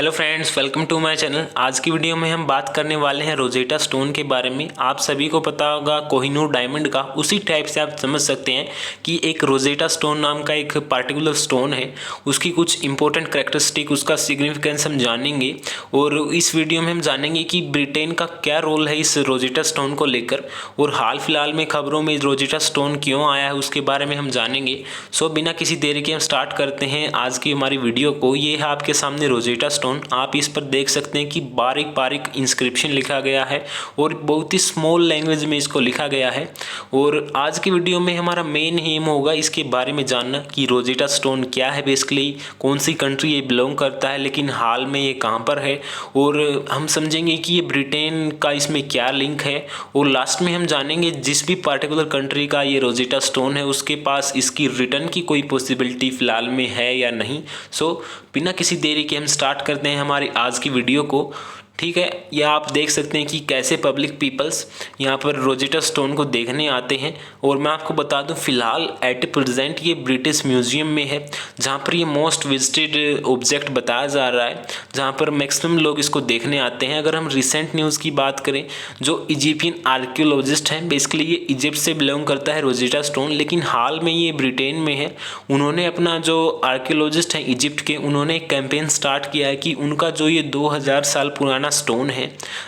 Hello friends, welcome to my channel. आज की video में हम बात करने वाले हैं रोजेटा स्टोन के बारे में। आप सभी को पता होगा कोहिनूर डायमंड का, उसी टाइप से आप समझ सकते हैं कि एक रोजेटा स्टोन नाम का एक पार्टिकुलर स्टोन है, उसकी कुछ इंपॉर्टेंट कैरेक्टरिस्टिक, उसका सिग्निफिकेंस हम जानेंगे। और इस वीडियो में हम जानेंगे कि ब्रिटेन का क्या रोल है इस रोजेटा स्टोन को लेकर, और हाल फिलहाल में खबरों में रोजेटा स्टोन क्यों आया है उसके बारे में हम जानेंगे। सो बिना किसी देरी के हम स्टार्ट करते हैं आज की हमारी वीडियो को। ये है आपके सामने रोजेटा स्टोन। आप इस पर देख सकते हैं कि बारीक बारीक इंस्क्रिप्शन लिखा गया है और बहुत ही स्मॉल लैंग्वेज में इसको लिखा गया है। और आज की वीडियो में हमारा मेन एम होगा इसके बारे में जानना कि रोजेटा स्टोन क्या है, बेसिकली कौन सी कंट्री ये बिलोंग करता है, लेकिन हाल में ये कहाँ पर है, और हम समझेंगे कि ये ब्रिटेन का इसमें क्या लिंक है। और लास्ट में हम जानेंगे जिस भी पार्टिकुलर कंट्री का ये रोजेटा स्टोन है उसके पास इसकी रिटर्न की कोई पॉसिबिलिटी फिलहाल में है या नहीं। सो बिना किसी देरी के हम स्टार्ट करते हैं हमारी आज की वीडियो को। ठीक है, यह आप देख सकते हैं कि कैसे पब्लिक पीपल्स यहाँ पर रोजेटा स्टोन को देखने आते हैं। और मैं आपको बता दूं फिलहाल एट प्रेजेंट ये ब्रिटिश म्यूजियम में है, जहाँ पर ये मोस्ट विजिटेड ऑब्जेक्ट बताया जा रहा है, जहाँ पर मैक्सिमम लोग इसको देखने आते हैं। अगर हम रिसेंट न्यूज़ की बात करें, जो इजिप्शियन आर्कियोलॉजिस्ट हैं, बेसिकली ये इजिप्ट से बिलोंग करता है रोजेटा स्टोन, लेकिन हाल में ये ब्रिटेन में है। उन्होंने अपना जो आर्कियोलॉजिस्ट हैं इजिप्ट के, उन्होंने एक कैंपेन स्टार्ट किया है कि उनका जो ये 2000 साल पुराना स्टोन है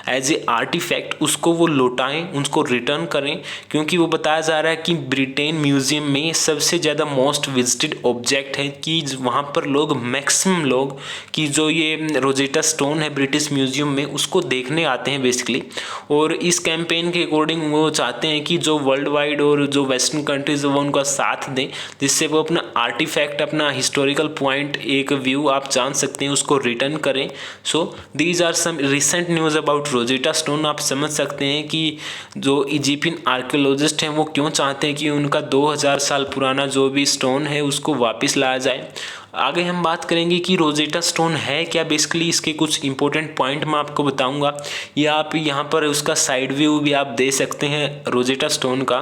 एज ए आर्टिफैक्ट, उसको वो लौटाएं, उसको रिटर्न करें, क्योंकि वो बताया जा रहा है कि ब्रिटेन म्यूजियम में सबसे ज़्यादा मोस्ट विजिटेड ऑब्जेक्ट है, कि वहाँ पर लोग मैक्सिमम लोग कि जो ये रोजेटा स्टोन है ब्रिटिश म्यूजियम में उसको देखने आते हैं बेसिकली। और इस कैंपेन के अकॉर्डिंग वो चाहते हैं कि जो वर्ल्ड वाइड और जो वेस्टर्न कंट्रीज वो उनका साथ दें, जिससे वो अपना आर्टिफैक्ट, अपना हिस्टोरिकल पॉइंट, एक व्यू आप जान सकते हैं, उसको रिटर्न करें। So these are some recent news about Rosetta Stone. आप समझ सकते हैं कि जो इजिप्शियन आर्कियोलॉजिस्ट हैं वो क्यों चाहते हैं कि उनका 2000 साल पुराना जो भी स्टोन है उसको वापस लाया जाए। आगे हम बात करेंगे कि रोजेटा स्टोन है क्या, बेसिकली इसके कुछ इंपॉर्टेंट पॉइंट मैं आपको बताऊंगा, या आप यहाँ पर उसका साइड व्यू भी आप दे सकते हैं रोजेटा स्टोन का।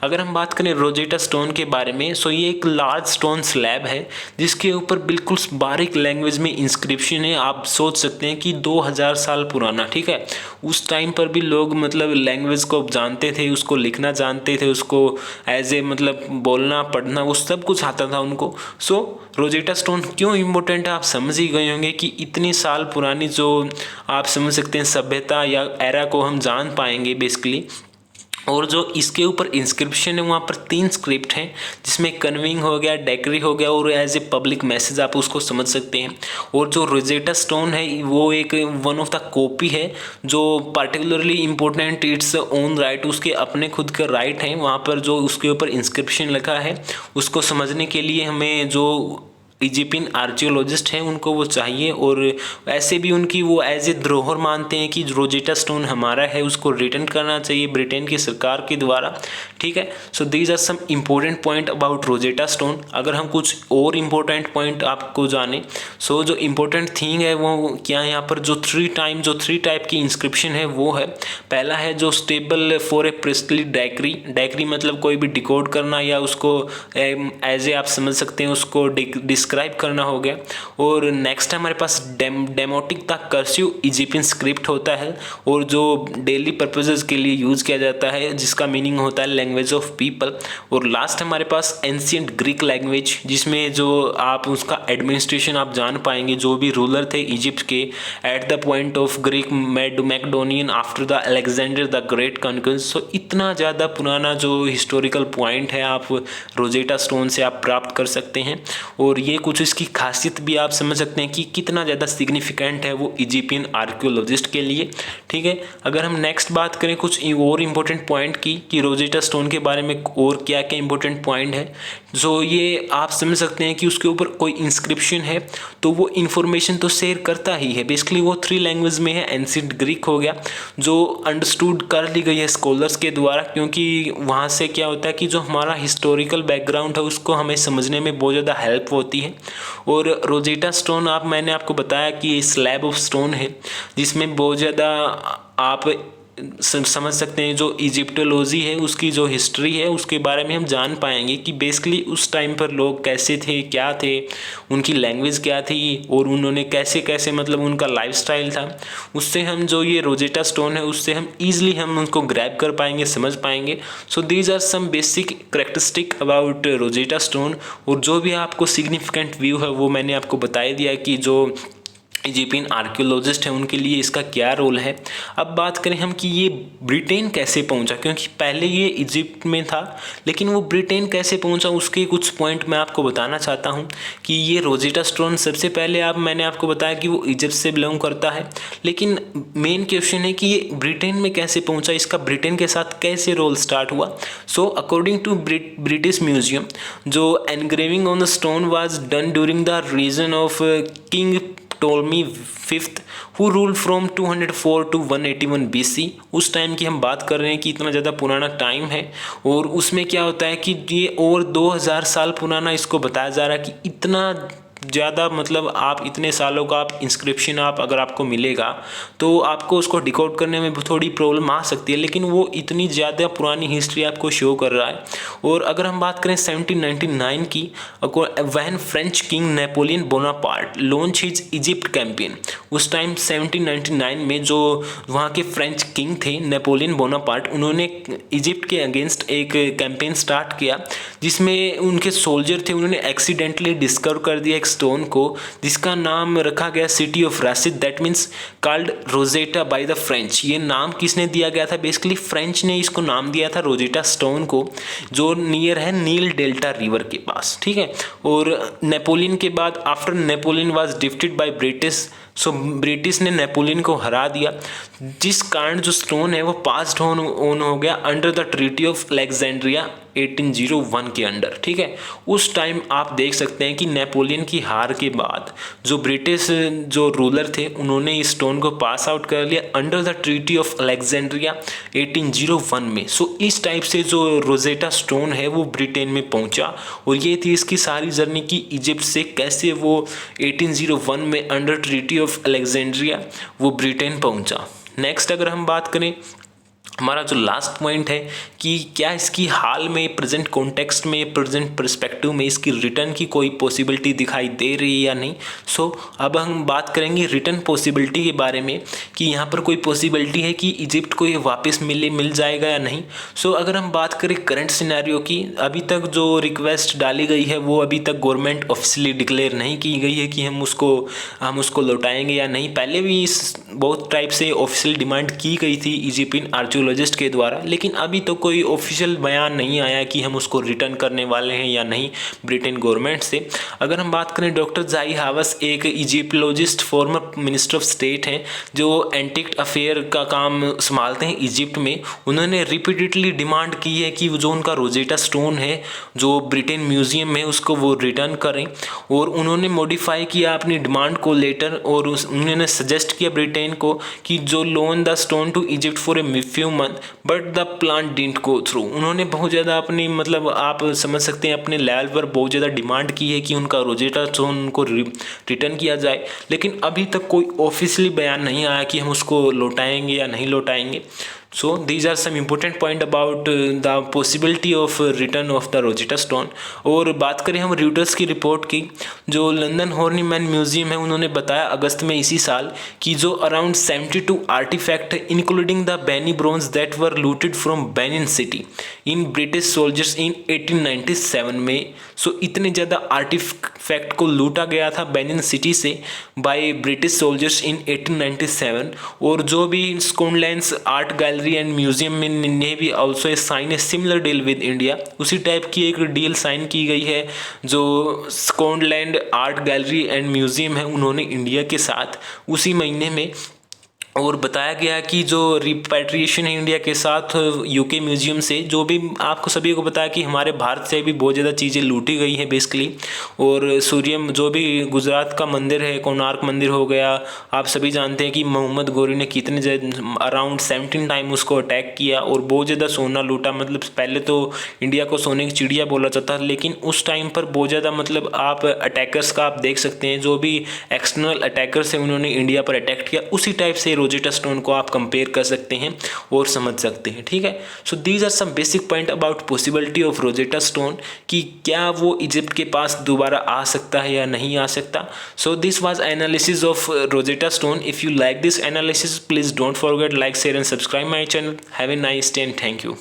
अगर हम बात करें रोजेटा स्टोन के बारे में, सो ये एक लार्ज स्टोन स्लैब है जिसके ऊपर बिल्कुल बारीक लैंग्वेज में इंस्क्रिप्शन है। आप सोच सकते हैं कि 2000 साल पुराना, ठीक है, उस टाइम पर भी लोग मतलब लैंग्वेज को जानते थे, उसको लिखना जानते थे, उसको एज ए मतलब बोलना पढ़ना वो सब कुछ आता था उनको। सो रोजेटा स्टोन क्यों इम्पोर्टेंट है आप समझ ही गए होंगे कि इतनी साल पुरानी जो आप समझ सकते हैं सभ्यता या एरा को हम जान पाएंगे बेसिकली। और जो इसके ऊपर इंस्क्रिप्शन है वहाँ पर 3 स्क्रिप्ट हैं, जिसमें कन्विंग हो गया, डेकरी हो गया, और एज ए पब्लिक मैसेज आप उसको समझ सकते हैं। और जो रोजेटा स्टोन है वो एक वन ऑफ द कॉपी है जो particularly important, its own right, उसके अपने खुद के राइट हैं। वहाँ पर जो उसके ऊपर इंस्क्रिप्शन लिखा है उसको समझने के लिए हमें जो इजिप्शियन आर्कियोलॉजिस्ट हैं उनको वो चाहिए, और ऐसे भी उनकी वो एज ए धरोहर मानते हैं कि रोजेटा स्टोन हमारा है, उसको रिटर्न करना चाहिए ब्रिटेन की सरकार के द्वारा। ठीक है, so these are some important point about Rosetta Stone. अगर हम कुछ और इम्पोर्टेंट पॉइंट आपको जाने, सो जो इम्पोर्टेंट थिंग है वो क्या है, यहाँ पर जो 3 टाइप की इंस्क्रिप्शन है वो है, पहला है जो स्टेबल फॉर ए प्रिस्टली डेकरी। डेकरी मतलब कोई भी डिकोड करना या उसको एज ए आप समझ सकते हैं उसको डिस्क्राइब करना हो गया। और नेक्स्ट हमारे पास demotic the cursive Egyptian script होता है, और जो डेली पर्पसेस के लिए यूज किया जाता है, जिसका मीनिंग होता है लैंग्वेज ऑफ पीपल। और लास्ट हमारे पास एंशिएंट ग्रीक लैंग्वेज, जिसमें जो आप उसका एडमिनिस्ट्रेशन आप जान पाएंगे, जो भी रूलर थे इजिप्ट के at the point of Greek Macedonian after the Alexander the great conquest. So इतना ज़्यादा पुराना जो हिस्टोरिकल पॉइंट है आप रोजेटा स्टोन से आप प्राप्त कर सकते हैं। और ये कुछ इसकी खासियत भी आप समझ सकते हैं कि कितना ज़्यादा सिग्निफिकेंट है वो इजिप्शियन आर्कियोलॉजिस्ट के लिए। ठीक है, अगर हम नेक्स्ट बात करें कुछ और इम्पोर्टेंट पॉइंट की कि रोजेटा स्टोन के बारे में और क्या क्या इम्पोर्टेंट पॉइंट है, जो ये आप समझ सकते हैं कि उसके ऊपर कोई इंस्क्रिप्शन है तो वो इन्फॉर्मेशन तो शेयर करता ही है। बेसिकली वो 3 लैंग्वेज में है, एंशिएंट ग्रीक हो गया जो अंडरस्टूड कर ली गई है स्कॉलर्स के द्वारा, क्योंकि वहाँ से क्या होता है कि जो हमारा हिस्टोरिकल बैकग्राउंड है उसको हमें समझने में बहुत ज़्यादा हेल्प होती है। और रोजेटा स्टोन मैंने आपको बताया कि स्लैब ऑफ स्टोन है जिसमें बहुत ज़्यादा आप समझ सकते हैं, जो इजिप्टोलॉजी है उसकी जो हिस्ट्री है उसके बारे में हम जान पाएंगे कि बेसिकली उस टाइम पर लोग कैसे थे, क्या थे, उनकी लैंग्वेज क्या थी और उन्होंने कैसे कैसे मतलब उनका लाइफस्टाइल था। उससे हम जो ये रोजेटा स्टोन है उससे हम ईजिली हम उनको ग्रैब कर पाएंगे, समझ पाएंगे। So these are some basic characteristic about Rosetta Stone. और जो भी आपको सिग्निफिकेंट व्यू है वो मैंने आपको बता दिया कि जो इजिप्शियन आर्कियोलॉजिस्ट हैं उनके लिए इसका क्या रोल है। अब बात करें हम कि ये ब्रिटेन कैसे पहुंचा, क्योंकि पहले ये इजिप्ट में था लेकिन वो ब्रिटेन कैसे पहुंचा उसके कुछ पॉइंट मैं आपको बताना चाहता हूं। कि ये रोजेटा स्टोन सबसे पहले मैंने आपको बताया कि वो इजिप्ट से बिलोंग करता है, लेकिन मेन क्वेश्चन है कि ये ब्रिटेन में कैसे पहुँचा, इसका ब्रिटेन के साथ कैसे रोल स्टार्ट हुआ। So according to British Museum, जो engraving on the stone was done during the region of king Ptolemy fifth who rule from 204 to 181 BC। उस टाइम की हम बात कर रहे हैं कि इतना ज़्यादा पुराना टाइम है। और उसमें क्या होता है कि ये और 2000 साल पुराना इसको बताया जा रहा है कि इतना ज़्यादा मतलब आप इतने सालों का आप इंस्क्रिप्शन अगर आपको मिलेगा तो आपको उसको डिकोड करने में थोड़ी प्रॉब्लम आ सकती है, लेकिन वो इतनी ज़्यादा पुरानी हिस्ट्री आपको शो कर रहा है। और अगर हम बात करें 1799 की, when French king Napoleon Bonaparte launch his Egypt campaign. उस टाइम 1799 में जो वहाँ के फ्रेंच किंग थे नेपोलियन बोनापार्ट, उन्होंने इजिप्ट के अगेंस्ट एक कैंपेन स्टार्ट किया जिसमें उनके सोल्जर थे, उन्होंने एक्सीडेंटली डिस्कवर कर दिया स्टोन को जिसका नाम रखा गया city of Rashid, that means called Rosetta by the French. ये नाम किसने दिया गया था, बेसिकली फ्रेंच ने इसको नाम दिया था रोजेटा स्टोन को, जो नियर है नील डेल्टा रिवर के पास, ठीक है। और नेपोलियन के बाद after Napoleon was defeated by British, so British ने नेपोलियन को हरा दिया, जिस कारण जो स्टोन है वो पास्ड ऑन हो गया under the treaty of Alexandria 1801 के अंडर, ठीक है। उस टाइम आप देख सकते हैं कि नेपोलियन की हार के बाद जो ब्रिटिश जो रूलर थे उन्होंने इस स्टोन को पास आउट कर लिया under the treaty of Alexandria 1801 में। सो इस टाइप से जो रोजेटा स्टोन है वो ब्रिटेन में पहुंचा और ये थी इसकी सारी जर्नी की इजिप्ट से कैसे वो 1801 में अंडर ट्रीटी ऑफ अलेक्जेंड्रिया वो ब्रिटेन पहुंचा। नेक्स्ट अगर हम बात करें, हमारा जो लास्ट पॉइंट है कि क्या इसकी हाल में प्रेजेंट कॉन्टेक्स्ट में, प्रेजेंट पर्सपेक्टिव में इसकी रिटर्न की कोई पॉसिबिलिटी दिखाई दे रही है या नहीं। सो अब हम बात करेंगे रिटर्न पॉसिबिलिटी के बारे में कि यहाँ पर कोई पॉसिबिलिटी है कि इजिप्ट को ये वापस मिल जाएगा या नहीं। सो अगर हम बात करें करंट सिनेरियो की, अभी तक जो रिक्वेस्ट डाली गई है वो अभी तक गवर्नमेंट ऑफिशियली डिक्लेयर नहीं की गई है कि हम उसको लौटाएंगे या नहीं। पहले भी इस बहुत टाइप से ऑफिशियल डिमांड की गई थी इजिप्शियन आर्कियोलॉजिस्ट के द्वारा, लेकिन अभी तो कोई ऑफिशियल बयान नहीं आया कि हम उसको रिटर्न करने वाले हैं या नहीं ब्रिटेन गवर्नमेंट से। अगर हम बात करें, डॉक्टर जाई हावस एक Egyptologist former minister of state हैं जो एंटिक अफेयर का काम संभालते हैं इजिप्ट में। उन्होंने रिपीटेडली डिमांड की है कि जो उनका रोजेटा स्टोन है जो ब्रिटेन म्यूजियम में उसको वो रिटर्न करें, और उन्होंने मॉडिफाई किया अपनी डिमांड को लेटर, और उन्होंने सजेस्ट किया ब्रिटेन को कि जो loan the stone to Egypt for a few month but the plan didn't go through. उन्होंने बहुत ज़्यादा अपनी मतलब आप समझ सकते हैं अपने लेवल पर बहुत ज़्यादा डिमांड की है कि उनका रोजेटा स्टोन उनको रिटर्न किया जाए, लेकिन अभी तक कोई ऑफिशियली बयान नहीं आया कि हम उसको लौटाएंगे या नहीं लौटाएंगे। So these are some important point about the possibility of return of the Rosetta Stone। और बात करें हम रॉयटर्स की रिपोर्ट की, जो लंदन हॉर्नीमैन म्यूजियम है उन्होंने बताया अगस्त में इसी साल कि जो around 72 artifact including the Benin bronze that were looted from Benin City in British soldiers in 1897 में। सो इतने ज़्यादा आर्टिफैक्ट को लूटा गया था बेनिन सिटी से बाय ब्रिटिश सोल्जर्स इन 1897। और जो भी Scotland art gallery and museum में ने भी also sign a similar deal with India, उसी टाइप की एक डील साइन की गई है जो Scotland art gallery and museum है उन्होंने इंडिया के साथ उसी महीने में। और बताया गया कि जो रिपैट्रिएशन है इंडिया के साथ यूके म्यूजियम से, जो भी आपको सभी को बताया कि हमारे भारत से भी बहुत ज़्यादा चीज़ें लूटी गई हैं बेसिकली। और सूर्यम जो भी गुजरात का मंदिर है, कोणार्क मंदिर हो गया, आप सभी जानते हैं कि मोहम्मद गौरी ने कितने अराउंड 17 टाइम उसको अटैक किया और बहुत ज़्यादा सोना लूटा। मतलब पहले तो इंडिया को सोने की चिड़िया बोला जाता था, लेकिन उस टाइम पर बहुत ज़्यादा मतलब आप अटैकर्स का आप देख सकते हैं, जो भी एक्सटर्नल अटैकर्स हैं उन्होंने इंडिया पर अटैक किया। उसी टाइप से रोजेटा स्टोन को आप कंपेयर कर सकते हैं और समझ सकते हैं। ठीक है, so these are some basic point about possibility of Rosetta Stone कि क्या वो इजिप्ट के पास दोबारा आ सकता है या नहीं आ सकता। So this was analysis of Rosetta stone. If you like this analysis, please don't forget like, share and subscribe my channel. Have a nice day and thank you.